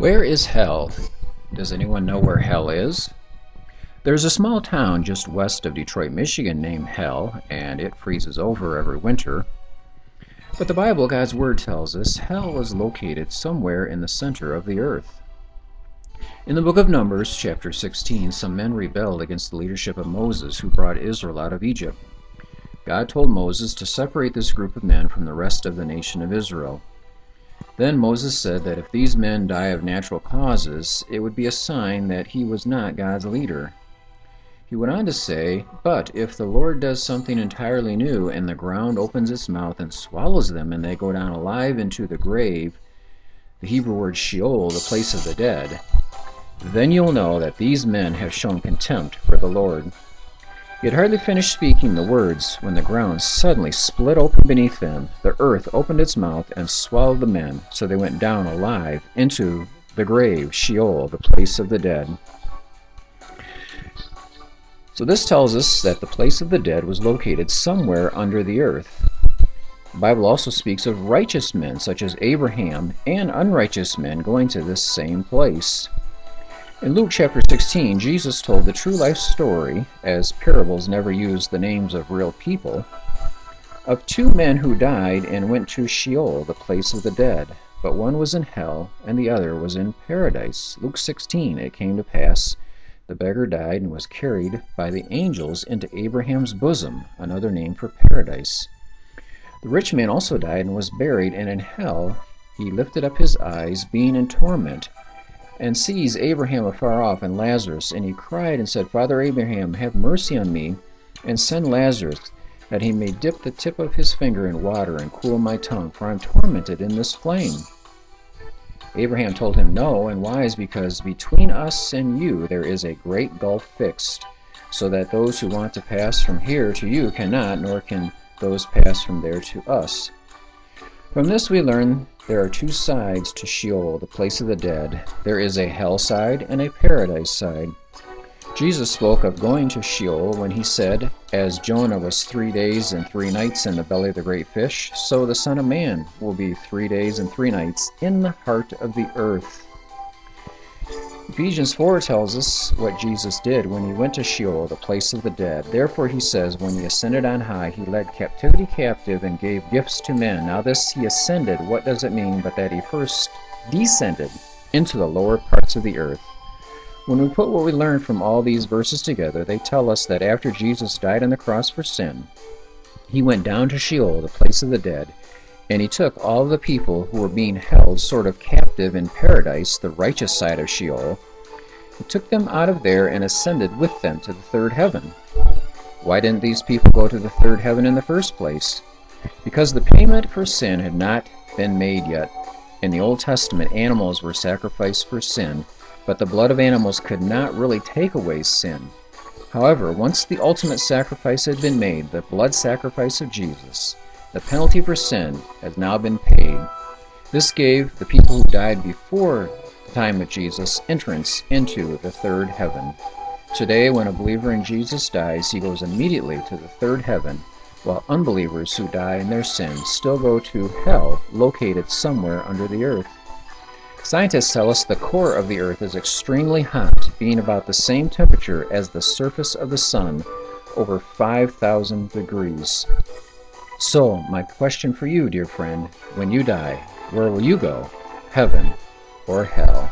Where is hell? Does anyone know where hell is? There's a small town just west of Detroit, Michigan named Hell, and it freezes over every winter. But the Bible, God's Word, tells us hell is located somewhere in the center of the earth. In the book of Numbers, chapter 16, some men rebelled against the leadership of Moses, who brought Israel out of Egypt. God told Moses to separate this group of men from the rest of the nation of Israel. Then Moses said that if these men die of natural causes, it would be a sign that he was not God's leader. He went on to say, "But if the Lord does something entirely new, and the ground opens its mouth and swallows them, and they go down alive into the grave," the Hebrew word Sheol, the place of the dead, "then you'll know that these men have shown contempt for the Lord." He had hardly finished speaking the words when the ground suddenly split open beneath them. The earth opened its mouth and swallowed the men, so they went down alive into the grave, Sheol, the place of the dead. So this tells us that the place of the dead was located somewhere under the earth. The Bible also speaks of righteous men, such as Abraham, and unrighteous men going to this same place. In Luke chapter 16, Jesus told the true life story, as parables never use the names of real people, of two men who died and went to Sheol, the place of the dead, but one was in hell and the other was in paradise. Luke 16, "It came to pass, the beggar died and was carried by the angels into Abraham's bosom," another name for paradise. "The rich man also died and was buried, and in hell he lifted up his eyes, being in torment, and sees Abraham afar off and Lazarus, and he cried and said, Father Abraham, have mercy on me, and send Lazarus, that he may dip the tip of his finger in water and cool my tongue, for I am tormented in this flame. Abraham told him, No, and wise, because between us and you there is a great gulf fixed, so that those who want to pass from here to you cannot, nor can those pass from there to us." From this we learn there are two sides to Sheol, the place of the dead. There is a hell side and a paradise side. Jesus spoke of going to Sheol when he said, "As Jonah was 3 days and 3 nights in the belly of the great fish, so the Son of Man will be 3 days and 3 nights in the heart of the earth." Ephesians 4 tells us what Jesus did when he went to Sheol, the place of the dead. Therefore he says, when he ascended on high, he led captivity captive and gave gifts to men. Now this he ascended, what does it mean but that he first descended into the lower parts of the earth? When we put what we learned from all these verses together, they tell us that after Jesus died on the cross for sin, he went down to Sheol, the place of the dead, and he took all the people who were being held sort of captive in paradise, the righteous side of Sheol. He took them out of there and ascended with them to the third heaven. Why didn't these people go to the third heaven in the first place? Because the payment for sin had not been made yet. In the Old Testament, animals were sacrificed for sin, but the blood of animals could not really take away sin. However, once the ultimate sacrifice had been made, the blood sacrifice of Jesus, the penalty for sin has now been paid. This gave the people who died before the time of Jesus entrance into the third heaven. Today, when a believer in Jesus dies, he goes immediately to the third heaven, while unbelievers who die in their sins still go to hell, located somewhere under the earth. Scientists tell us the core of the earth is extremely hot, being about the same temperature as the surface of the sun, over 5,000 degrees. So, my question for you, dear friend, when you die, where will you go? Heaven or hell?